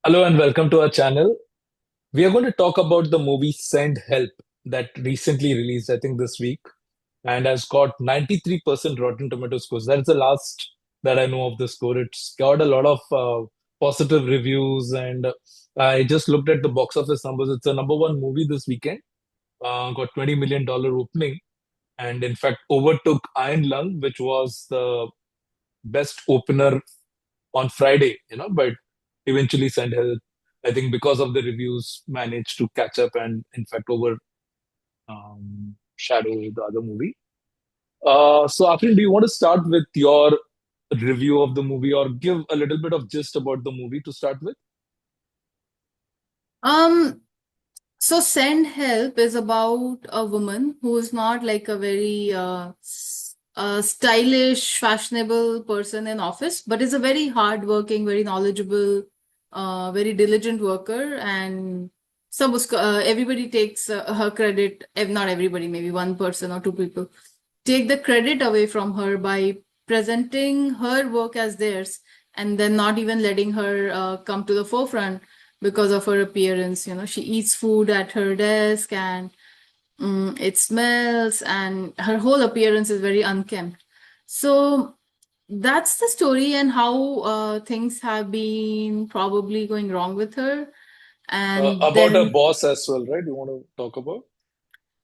Hello and welcome to our channel. We are going to talk about the movie Send Help that recently released, I think this week, and has got 93% Rotten Tomato scores. That's the last that I know of the score. It's got a lot of positive reviews, and I just looked at the box office numbers. It's a number one movie this weekend, got $20 million opening, and in fact overtook Iron Lung, which was the best opener on Friday, but eventually Send Help, I think because of the reviews, managed to catch up and in fact over shadow the other movie. So Afreen, do you want to start with your review of the movie or give a little bit of gist about the movie to start with? Um, so Send Help is about a woman who is not like a very stylish, fashionable person in office, but is a very hardworking, very knowledgeable, very diligent worker. And everybody takes her credit, if not everybody, maybe one person or two people, take the credit away from her by presenting her work as theirs and then not even letting her come to the forefront because of her appearance. She eats food at her desk and it smells, and her whole appearance is very unkempt. So that's the story and how things have been probably going wrong with her. And About her then boss as well, right? You want to talk about?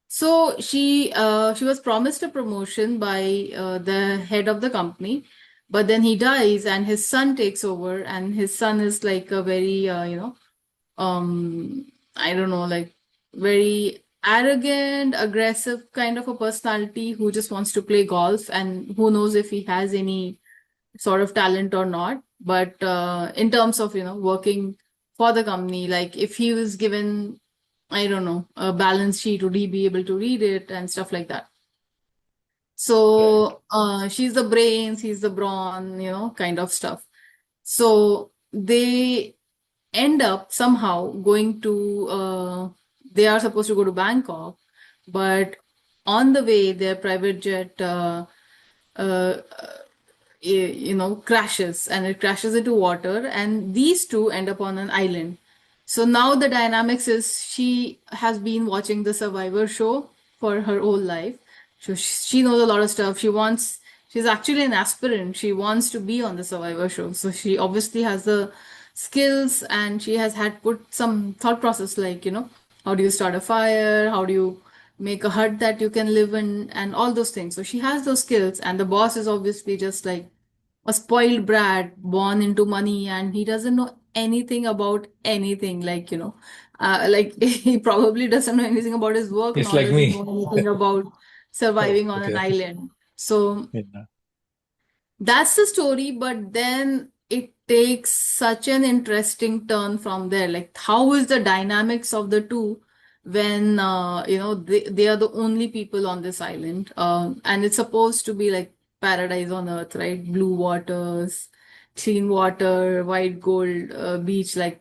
so she was promised a promotion by the head of the company, but then he dies and his son takes over, and his son is like a very I don't know, like very arrogant, aggressive kind of a personality who just wants to play golf, and who knows if he has any sort of talent or not. But in terms of working for the company, like if he was given, I don't know, a balance sheet, would he be able to read it and stuff like that? Right. So she's the brains, he's the brawn, kind of stuff. So they end up somehow going to they are supposed to go to Bangkok, but on the way their private jet uh, crashes, and it crashes into water, and these two end up on an island. So now the dynamics is she has been watching the Survivor show for her whole life. So she knows a lot of stuff. She's actually an aspirant. She wants to be on the Survivor show. So she obviously has the skills, and she has had put some thought process, like, how do you start a fire? How do you make a hut that you can live in, and all those things. So she has those skills, and the boss is obviously just like a spoiled brat born into money, and he doesn't know anything about anything, like, like he probably doesn't know anything about his work, It's nor like does he me. know anything about Oh, surviving on an okay. island. So Yeah. that's the story, but then it takes such an interesting turn from there. Like, how is the dynamics of the two when they are the only people on this island, and it's supposed to be like paradise on earth, right? Blue waters, clean water, white gold beach. Like,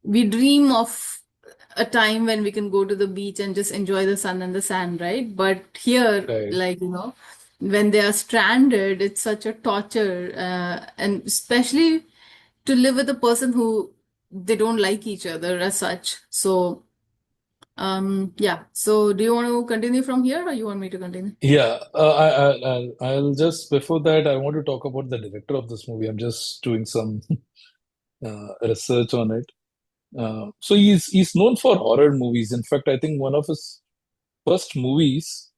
we dream of a time when we can go to the beach and just enjoy the sun and the sand, right? But here, Right. like, when they are stranded, it's such a torture, and especially to live with a person who they don't like each other as such. So, yeah. So, do you want to continue from here, or you want me to continue? Yeah, I'll just before that I want to talk about the director of this movie. I'm just doing some research on it. So he's known for horror movies. In fact, I think one of his first movies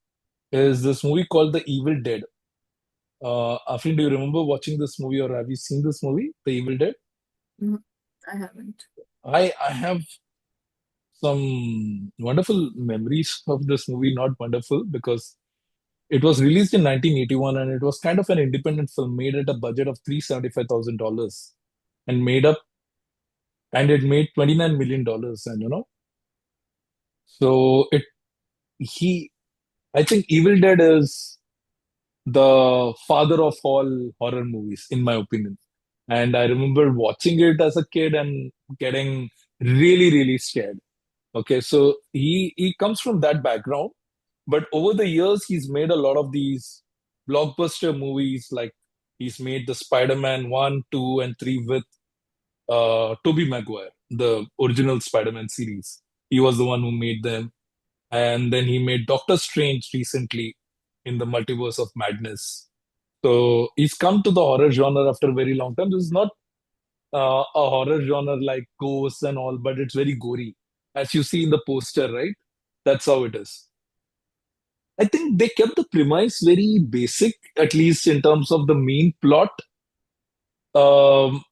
is this movie called The Evil Dead. Afrin, do you remember watching this movie or have you seen this movie, The Evil Dead? Mhm. I haven't. I have some wonderful memories of this movie. Not wonderful because it was released in 1981 and it was kind of an independent film made at a budget of $375,000 and it made $29 million. And so he I think Evil Dead is the father of all horror movies, in my opinion. And I remember watching it as a kid and getting really, really scared. Okay, so he comes from that background, but over the years he's made a lot of these blockbuster movies. Like he's made the Spider-Man 1, 2, and 3 with Tobey Maguire, the original Spider-Man series. He was the one who made them, and then he made Doctor Strange recently in the Multiverse of Madness. So he's come to the horror genre after a very long time. This is not a horror genre like ghosts and all, but it's very gory, as you see in the poster, right? That's how it is. I think they kept the premise very basic, at least in terms of the main plot. Um,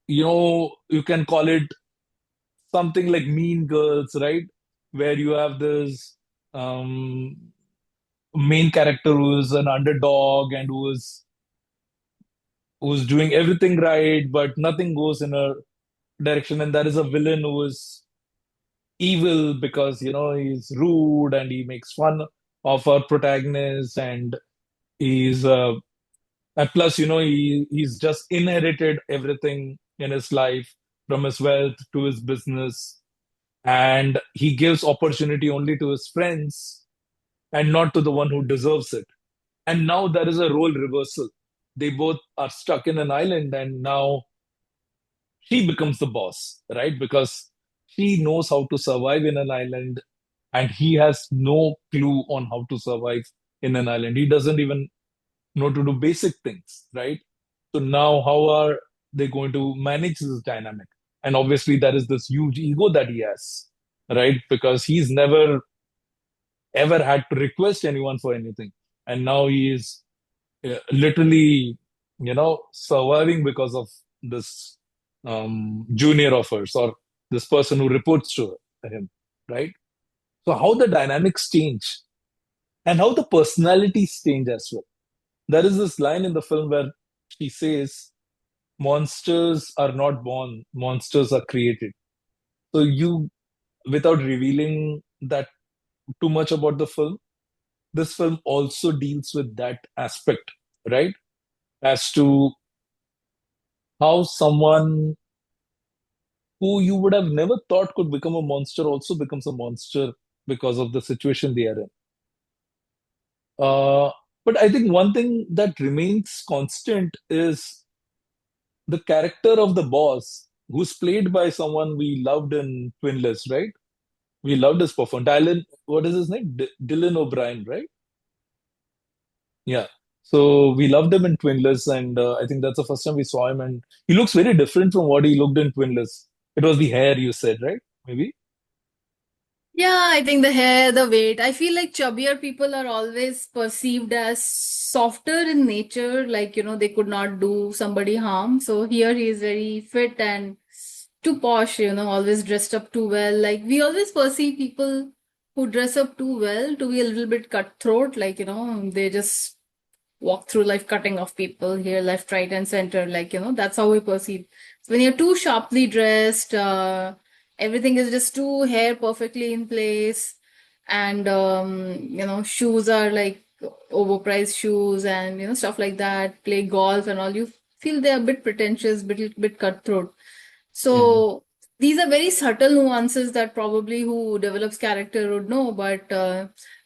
you can call it something like Mean Girls, right? Where you have this um, main character who's an underdog and who's doing everything right, but nothing goes in her direction, and there is a villain who is evil because he's rude and he makes fun of our protagonist, and he's and plus he's just inherited everything in his life from his wealth to his business, and he gives opportunity only to his friends and not to the one who deserves it. And now there is a role reversal. They both are stuck in an island, and now she becomes the boss, right? Because she knows how to survive in an island, and he has no clue on how to survive in an island. He doesn't even know to do basic things, right? So now, how are they going to manage this dynamic? And obviously, there is this huge ego that he has, right? Because he's never ever had to request anyone for anything, and now he is literally, surviving because of this junior of hers, or this person who reports to him, right? So how the dynamics change and how the personalities change as well. There is this line in the film where she says, "Monsters are not born; monsters are created." So without revealing that too much about the film, this film also deals with that aspect, right? As to how someone who you would have never thought could become a monster also becomes a monster because of the situation they are in. Uh, but I think one thing that remains constant is the character of the boss, who's played by someone we loved in Twinless, right? We loved his performance. Dylan, what is his name? Dylan O'Brien, right? Yeah. So we loved him in Twinless, and I think that's the first time we saw him, and he looks very different from what he looked in Twinless. It was the hair, you said, right? Maybe. Yeah, I think the hair, the weight. I feel like chubbier people are always perceived as softer in nature, like, they could not do somebody harm. So here he is very fit and too posh, always dressed up too well. Like, we always perceive people who dress up too well to be a little bit cutthroat, like, they just walk through life cutting off people here, left, right, and center. Like, that's how we perceive. So when you're too sharply dressed, everything is just too hair perfectly in place, and shoes are like overpriced shoes and stuff like that. Play golf and all. You feel they're a bit pretentious, bit cutthroat. Mm. So these are very subtle nuances that probably who develops character would know, but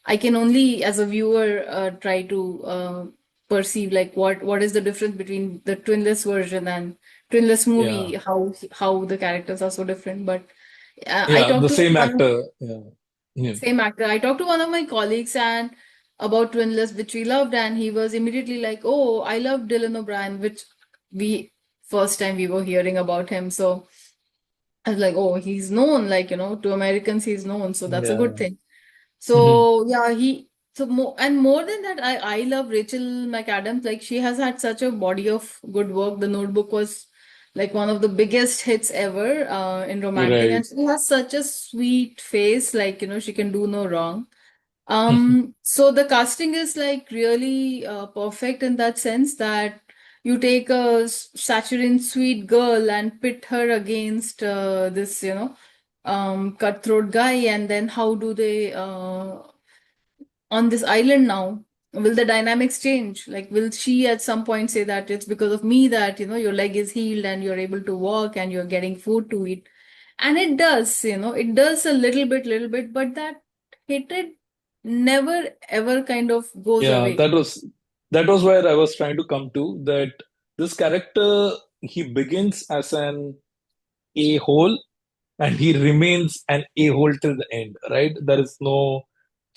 I can only, as a viewer, try to perceive like what is the difference between the twinless version and twinless Yeah. movie, how the characters are so different. But I Yeah, talked the to same one of actor. Yeah. Yeah. same actor. I talked to one of my colleagues and about Twinless, which we loved, and he was immediately like, "Oh, I love Dylan O'Brien," which we first time we were hearing about him. So I was like, oh, he's known, like, to Americans, he's known. So that's a good Yeah. thing. Mhm. So yeah, so more than that, I love Rachel McAdams. Like she has had such a body of good work. The Notebook was like one of the biggest hits ever in romantic, Right. and she has such a sweet face. Like, she can do no wrong. So the casting is like really perfect in that sense that you take a saccharine sweet girl and pit her against this, cutthroat guy, and then how do they on this island now? Will the dynamics change? Like, will she at some point say that it's because of me that, your leg is healed and you're able to walk and you're getting food to eat? And it does, it does a little bit, but that hatred never ever kind of goes Yeah, away. that was where I was trying to come to, that this character. he begins as an a-hole and he remains an a-hole till the end, right? There is no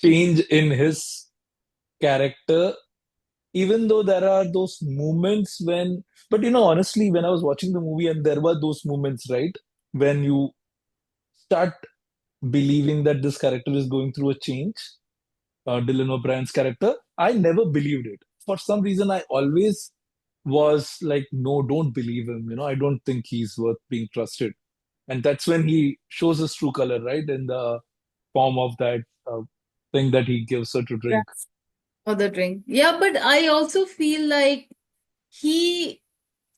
change in his character, even though there are those moments when, but honestly, when I was watching the movie and there were those moments, right, when you start believing that this character is going through a change, Dylan O'Brien's character, I never believed it. For some reason, I always was like, no, don't believe him. I don't think he's worth being trusted. And that's when he shows his true color, right? In the form of that thing that he gives her to drink. Yes. For the drink. Yeah, but I also feel like he,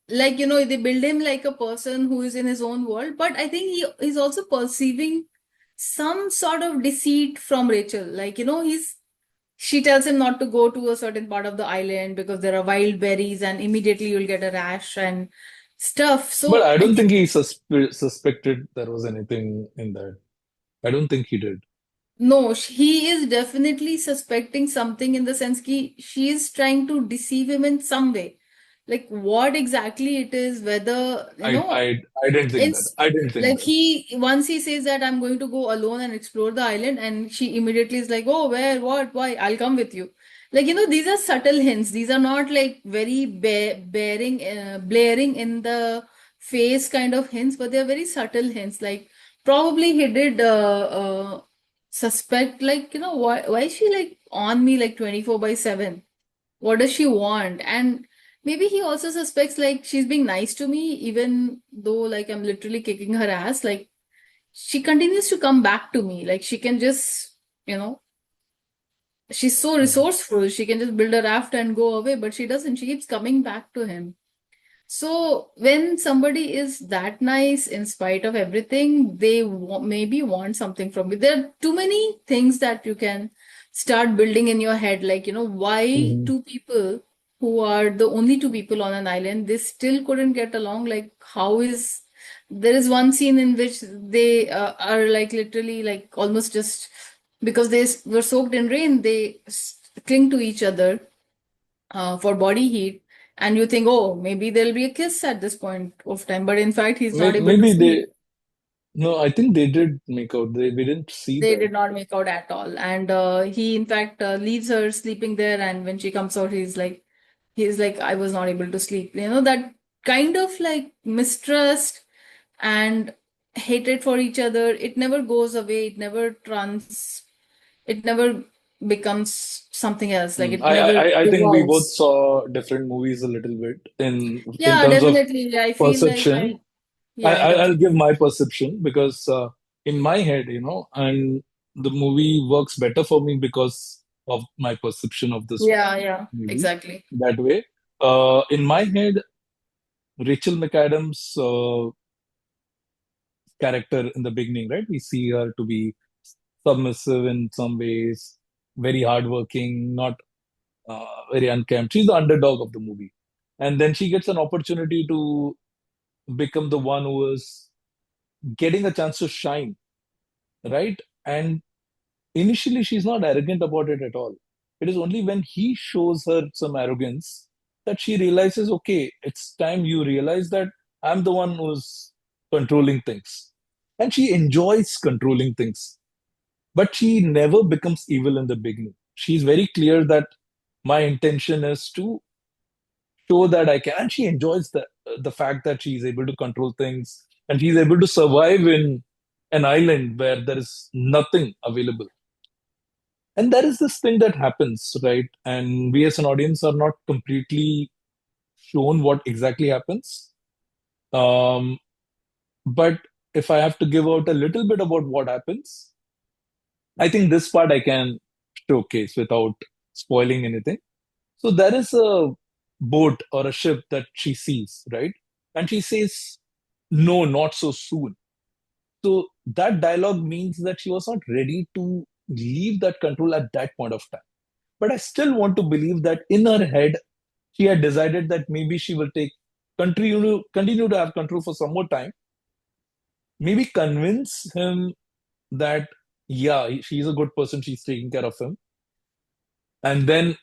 like, they build him like a person who is in his own world, but I think he is also perceiving some sort of deceit from Rachel. Like, she tells him not to go to a certain part of the island because there are wild berries and immediately you'll get a rash and stuff. But So I I don't think think he suspected there was anything in that. I don't think he did. no, he is definitely suspecting something in the sense that she is trying to deceive him in some way. Like what exactly it is, whether, I didn't think that. it's I didn't think like that. once he says that I'm going to go alone and explore the island, and she immediately is like, oh, where, what, why? I'll come with you. Like, these are subtle hints. These are not like very blaring in the face kind of hints, but they're very subtle hints. Like, probably he did suspect, like, why is she like on me like 24/7? What does she want? And maybe he also suspects like she's being nice to me, even though like I'm literally kicking her ass. Like she continues to come back to me. Like she can just, she's so Mm. resourceful. She can just build a raft and go away, but she doesn't. She keeps coming back to him. So when somebody is that nice in spite of everything, they maybe want something from you. There are too many things that you can start building in your head. Like, why Mhm. two people who are the only two people on an island, they still couldn't get along. Like, how is there is one scene in which they are like literally like almost just because were soaked in rain, they cling to each other for body heat, and you think, oh, maybe there'll be a kiss at this point of time, but in fact he's not able to Maybe sleep. they. No, I think they did make out. We didn't see They that. did not make out at all, and he in fact leaves her sleeping there, and when she comes out he's like, I was not able to sleep, that kind of like mistrust and hatred for each other. It never goes away, it never becomes something else, like it never I think we both evolves. saw different movies a little bit in Yeah, terms of definitely. I feel like perception. yeah, I'll definitely. give my perception because in my head, and the movie works better for me because of my perception of this Yeah, yeah, movie exactly. that way. In my head, Rachel McAdams' character in the beginning, right? We see her to be submissive in some ways, very hardworking, not very unkempt. She's the underdog of the movie. And then she gets an opportunity to become the one who is getting a chance to shine, right? And initially, she's not arrogant about it at all. It is only when he shows her some arrogance that she realizes, okay, it's time you realize that I'm the one who's controlling things. And she enjoys controlling things, but she never becomes evil in the beginning. She's very clear that my intention is to show that I can. And she enjoys the fact that she's able to control things and she's able to survive in an island where there is nothing available. And there is this thing that happens, right? And we as an audience are not completely shown what exactly happens. Um, but if I have to give out a little bit about what happens, I think this part I can showcase without spoiling anything. So there is a boat or a ship that she sees, right? And she says, no, not so soon. So that dialogue means that she was not ready to leave that control at that point of time. But I still want to believe that in her head, she had decided that maybe she will continue to have control for some more time, maybe convince him that, yeah, she's a good person, she's taking care of him, and then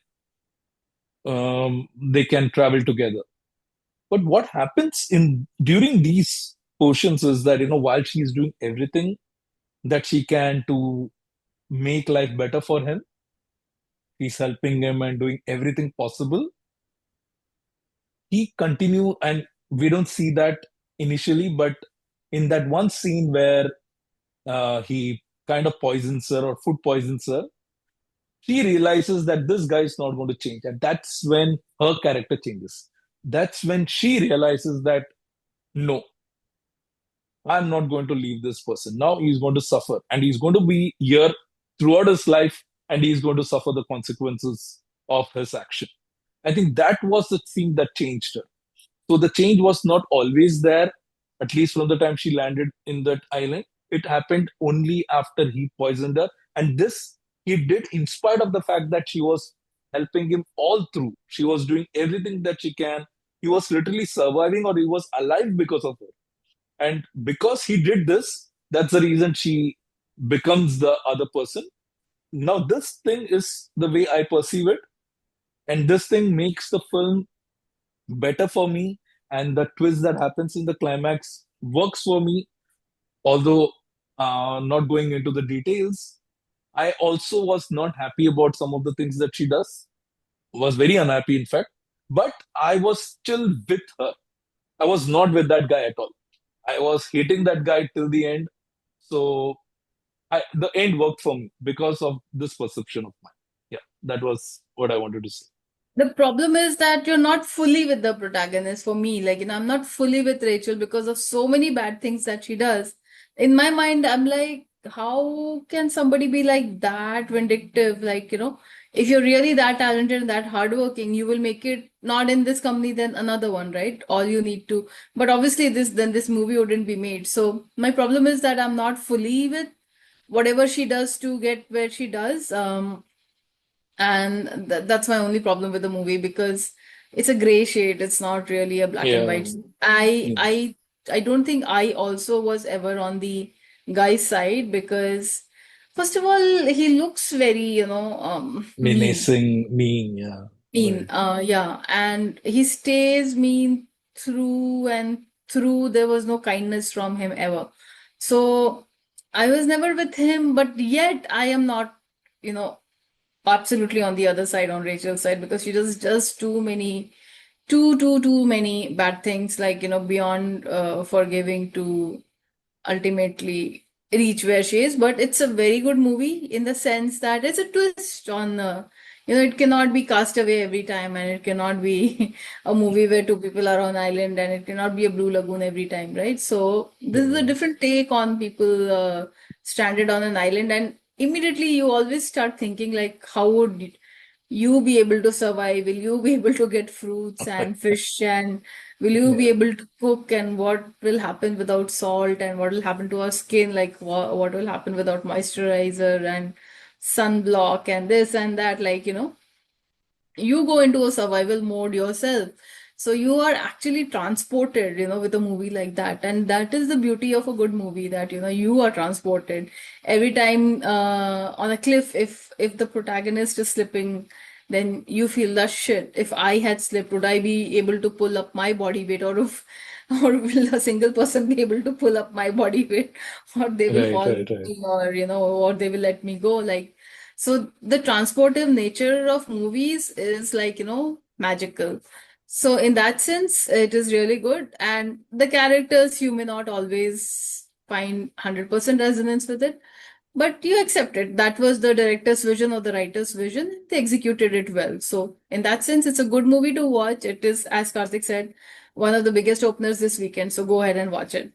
they can travel together. But what happens in during these portions is that, while she's doing everything that she can to make life better for him, he's helping him and doing everything possible. He continue, and we don't see that initially, but in that one scene where he kind of poisons her or food poisons her, she realizes that this guy is not going to change, and that's when her character changes. That's when she realizes that no, I'm not going to leave this person. Now he's going to suffer, and he's going to be here throughout his life, and he's going to suffer the consequences of his action. I think that was the thing that changed her. So the change was not always there, at least from the time she landed in that island. It happened only after he poisoned her. And this he did in spite of the fact that she was helping him all through. She was doing everything that she can. He was literally surviving, or he was alive because of her. And because he did this, that's the reason she becomes the other person. Now, this thing is the way I perceive it. And this thing makes the film better for me, and the twist that happens in the climax works for me, although not going into the details. I also was not happy about some of the things that she does, was very unhappy in fact, but I was still with her. I was not with that guy at all. I was hating that guy till the end. So the end worked for me because of this perception of mine. Yeah, that was what I wanted to say. The problem is that you're not fully with the protagonist for me. Like, I'm not fully with Rachel because of so many bad things that she does. In my mind, I'm like, how can somebody be like that vindictive? Like, if you're really that talented and that hardworking, you will make it not in this company, then another one, right? All you need to. But obviously, this movie wouldn't be made. So my problem is that I'm not fully with whatever she does to get where she does. And that's my only problem with the movie because it's a gray shade. It's not really a black and Yeah. white. I Yeah. I I don't think I also was ever on the guy's side because first of all, he looks very, mean. Menacing, mean, yeah. Mean, Right. yeah, and he stays mean through and through. There was no kindness from him ever. So I was never with him, but yet I am not, you know, absolutely on the other side, on Rachel's side, because she does just too many, too many bad things, like, beyond forgiving to ultimately reach where she is. But it's a very good movie in the sense that it's a twist on, it cannot be Castaway every time, and it cannot be a movie where two people are on island, and it cannot be a Blue Lagoon every time, right? So this is a Yeah. different take on people stranded on an island, and immediately you always start thinking like, how would you be able to survive? Will you be able to get fruits and fish, and will you be Yeah. able to cook, and what will happen without salt, and what will happen to our skin, like what will happen without moisturizer and sunblock and this and that, like, you go into a survival mode yourself. So you are actually transported, with a movie like that. And that is the beauty of a good movie, that, you are transported. Every time on a cliff, if the protagonist is slipping, then you feel that shit. If I had slipped, would I be able to pull up my body weight, or if or will a single person be able to pull up my body weight, or they will Right, fall right, with right. me, or they will let me go. Like, so the transportive nature of movies is like, magical. So in that sense, it is really good. And the characters, you may not always find 100% resonance with it, but you accept it. That was the director's vision or the writer's vision. They executed it well. So in that sense, it's a good movie to watch. It is, as Karthik said, one of the biggest openers this weekend. So go ahead and watch it.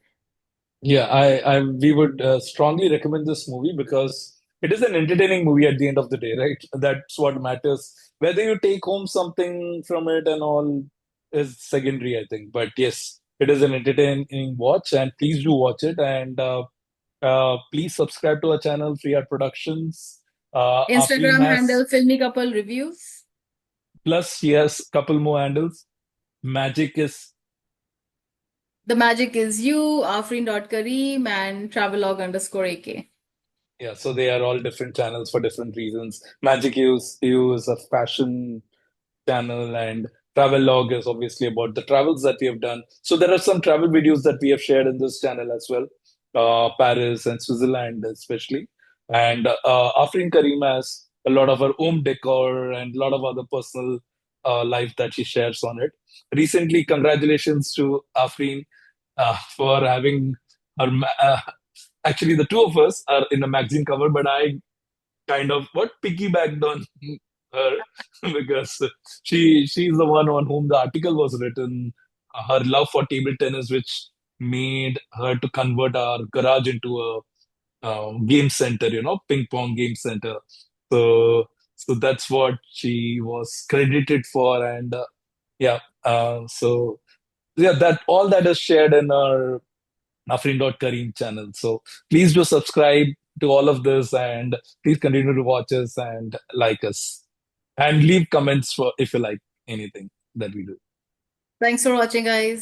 Yeah, we would strongly recommend this movie because it is an entertaining movie at the end of the day, right? That's what matters. Whether you take home something from it and all is secondary, I think. But yes, it is an entertaining watch, and please do watch it. And please subscribe to our channel, Free Art Productions. Afreen Instagram has handle Filmy Couple Reviews. plus he has couple more handles. Magic is The magic is you, Afreen.Kareem, and travelog_AK. Yeah, so they are all different channels for different reasons. Magic use is a fashion channel, and travel log is obviously about the travels that we have done. So there are some travel videos that we have shared in this channel as well, Paris and Switzerland especially. And Afreen Karim has a lot of her home decor and a lot of other personal life that she shares on it. Recently, congratulations to Afreen for having her. Actually, the two of us are in a magazine cover, but I kind of what piggybacked on her because she's the one on whom the article was written. Her love for table tennis, which made her to convert our garage into a game center, ping pong game center. So so that's what she was credited for, and yeah, so yeah, that all that is shared in our Afreen.Kareem channel. So please do subscribe to all of this and please continue to watch us and like us. And leave comments for if you like anything that we do. Thanks for watching, guys.